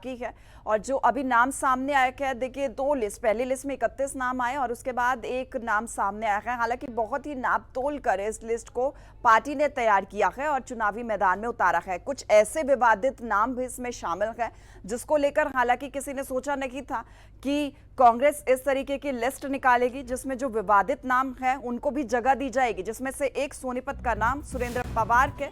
बाकी है। और जो अभी नाम सामने आया है, देखिए 2 लिस्ट, पहली लिस्ट में 31 नाम आए और उसके बाद एक नाम सामने आया है। हालांकि बहुत ही नाप तोल कर इस लिस्ट को पार्टी ने तैयार किया है और चुनावी मैदान में उतारा है। कुछ ऐसे विवादित नाम भी इसमें शामिल है जिसको लेकर हालांकि किसी ने सोचा नहीं था कि कांग्रेस इस तरीके की लिस्ट निकालेगी जिसमें जो विवादित नाम है उनको भी जगह दी जाएगी, जिसमें से एक सोनीपत का नाम सुरेंद्र पवार के।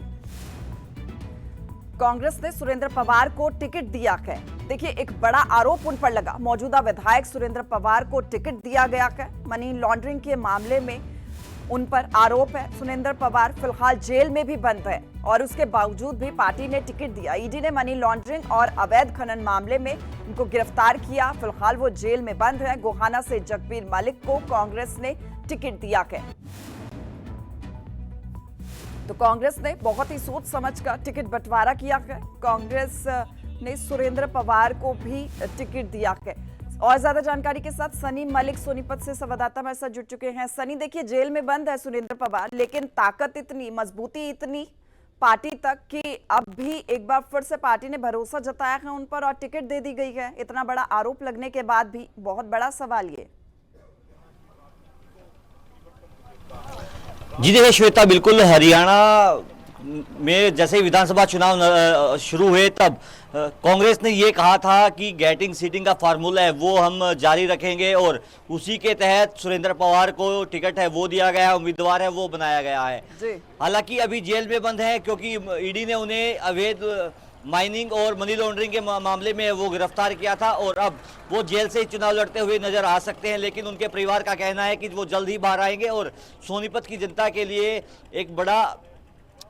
कांग्रेस ने सुरेंद्र पवार को टिकट दिया है। देखिए, एक बड़ा आरोप उन पर लगा। मौजूदा विधायक सुरेंद्र पवार को टिकट दिया गया है। मनी लॉन्ड्रिंग के मामले में उन पर आरोप है। सुरेंद्र पवार फिलहाल जेल में भी बंद है और उसके बावजूद भी पार्टी ने टिकट दिया। ईडी ने मनी लॉन्ड्रिंग और अवैध खनन मामले में उनको गिरफ्तार किया। फिलहाल वो जेल में बंद है। गोहाना से जगबीर मलिक को कांग्रेस ने टिकट दिया है। तो कांग्रेस ने बहुत ही सोच समझकर टिकट बंटवारा किया है। कांग्रेस ने सुरेंद्र पवार को भी टिकट दिया है। और ज्यादा जानकारी के साथ सनी मलिक सोनीपत से संवाददाता हमारे साथ जुड़ चुके हैं। सनी, देखिए जेल में बंद है सुरेंद्र पवार, लेकिन ताकत इतनी, मजबूती इतनी पार्टी तक कि अब भी एक बार फिर से पार्टी ने भरोसा जताया है उन पर और टिकट दे दी गई है। इतना बड़ा आरोप लगने के बाद भी बहुत बड़ा सवाल ये। जी देखिए श्वेता, बिल्कुल हरियाणा में जैसे विधानसभा चुनाव शुरू हुए तब कांग्रेस ने ये कहा था कि गेटिंग सीटिंग का फार्मूला है वो हम जारी रखेंगे और उसी के तहत सुरेंद्र पवार को टिकट है वो दिया गया है, उम्मीदवार है वो बनाया गया है। हालांकि अभी जेल में बंद है क्योंकि ईडी ने उन्हें अवैध माइनिंग और मनी लॉन्ड्रिंग के मामले में वो गिरफ्तार किया था और अब वो जेल से ही चुनाव लड़ते हुए नजर आ सकते हैं। लेकिन उनके परिवार का कहना है कि वो जल्द ही बाहर आएंगे और सोनीपत की जनता के लिए एक बड़ा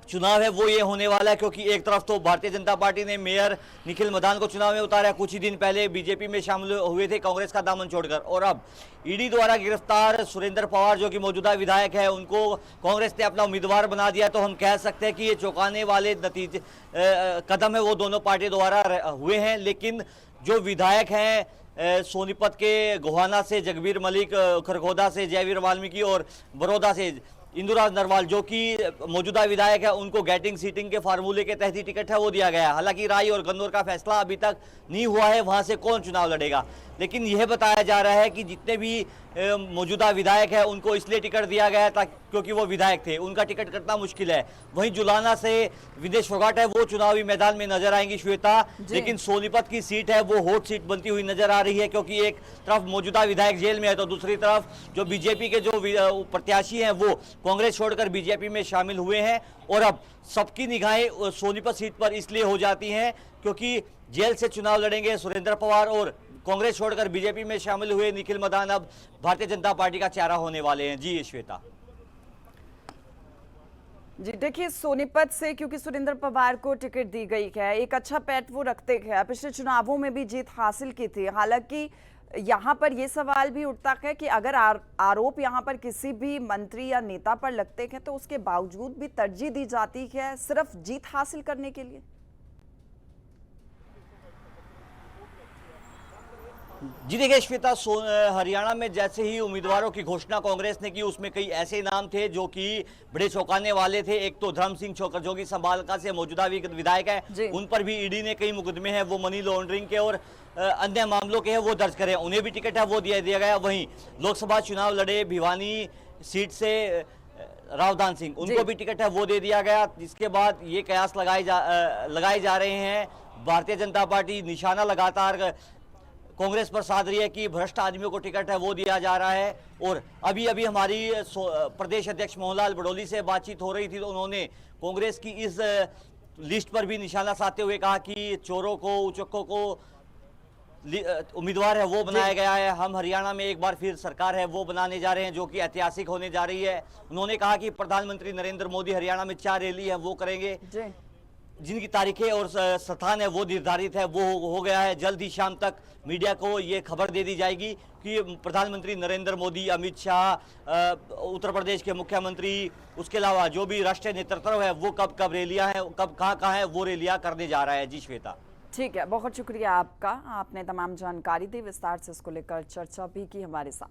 चुनाव है वो ये होने वाला है, क्योंकि एक तरफ तो भारतीय जनता पार्टी ने मेयर निखिल मदान को चुनाव में उतारा। कुछ ही दिन पहले बीजेपी में शामिल हुए थे कांग्रेस का दामन छोड़कर, और अब ईडी द्वारा गिरफ्तार सुरेंद्र पवार जो कि मौजूदा विधायक है उनको कांग्रेस ने अपना उम्मीदवार बना दिया। तो हम कह सकते हैं कि ये चौंकाने वाले नतीजे कदम है वो दोनों पार्टी द्वारा हुए हैं। लेकिन जो विधायक हैं सोनीपत के गोहाना से जगबीर मलिक, खरगोदा से जयवीर वाल्मीकि और बड़ौदा से इंदुराज नरवाल जो कि मौजूदा विधायक है उनको गेटिंग सीटिंग के फार्मूले के तहत ही टिकट है वो दिया गया है। हालांकि राई और गन्नौर का फैसला अभी तक नहीं हुआ है वहां से कौन चुनाव लड़ेगा, लेकिन यह बताया जा रहा है कि जितने भी मौजूदा विधायक है उनको इसलिए टिकट दिया गया था क्योंकि वो विधायक थे, उनका टिकट कटना मुश्किल है। वहीं जुलाना से विदेश फोगाट है वो चुनावी मैदान में नजर आएंगी श्वेता, लेकिन सोनीपत की सीट है वो हॉट सीट बनती हुई नजर आ रही है क्योंकि एक तरफ मौजूदा विधायक जेल में है तो दूसरी तरफ जो बीजेपी के जो प्रत्याशी हैं वो कांग्रेस छोड़कर बीजेपी में शामिल हुए हैं। और अब सबकी निगाहें सोनीपत सीट पर इसलिए हो जाती हैं क्योंकि जेल से चुनाव लड़ेंगे सुरेंद्र पवार और कांग्रेस छोड़कर बीजेपी में शामिल हुए निखिल मदान अब भारतीय जनता पार्टी का चेहरा होने वाले हैं। जी श्वेता। जी देखिए, सोनीपत से क्योंकि सुरेंद्र पवार को टिकट दी गई है, एक अच्छा पैठ वो रखते हैं, पिछले चुनावों में भी जीत हासिल की थी। हालांकि यहाँ पर यह सवाल भी उठता है कि अगर आरोप यहाँ पर किसी भी मंत्री या नेता पर लगते हैं तो उसके बावजूद भी तरजीह दी जाती है सिर्फ जीत हासिल करने के लिए। जी देखिए श्वेता, हरियाणा में जैसे ही उम्मीदवारों की घोषणा कांग्रेस ने की उसमें कई ऐसे नाम थे जो कि बड़े चौंकाने वाले थे। एक तो धर्म सिंह छोकर जो कि संभालका से मौजूदा विधायक है, उन पर भी ईडी ने कई मुकदमे हैं वो मनी लॉन्ड्रिंग के और अन्य मामलों के हैं वो दर्ज करे, उन्हें भी टिकट है वो दिया गया। वहीं लोकसभा चुनाव लड़े भिवानी सीट से रावदान सिंह, उनको भी टिकट है वो दे दिया गया। जिसके बाद ये कयास लगाए जा रहे हैं, भारतीय जनता पार्टी निशाना लगातार कांग्रेस पर साध रही है कि भ्रष्ट आदमियों को टिकट है वो दिया जा रहा है। और अभी हमारी प्रदेश अध्यक्ष मोहनलाल बड़ोली से बातचीत हो रही थी तो उन्होंने कांग्रेस की इस लिस्ट पर भी निशाना साधते हुए कहा कि चोरों को, उचक्कों को उम्मीदवार है वो बनाया गया है। हम हरियाणा में एक बार फिर सरकार है वो बनाने जा रहे हैं जो कि ऐतिहासिक होने जा रही है। उन्होंने कहा कि प्रधानमंत्री नरेंद्र मोदी हरियाणा में 4 रैली है वो करेंगे जिनकी तारीखें और स्थान है वो निर्धारित है, वो हो गया है। जल्द ही शाम तक मीडिया को ये खबर दे दी जाएगी कि प्रधानमंत्री नरेंद्र मोदी, अमित शाह, उत्तर प्रदेश के मुख्यमंत्री, उसके अलावा जो भी राष्ट्रीय नेतृत्व है वो कब रैलियां हैं, कब कहाँ है वो रैलियां करने जा रहा है। जी श्वेता। ठीक है, बहुत शुक्रिया आपका, आपने तमाम जानकारी दी, विस्तार से इसको लेकर चर्चा भी की हमारे साथ।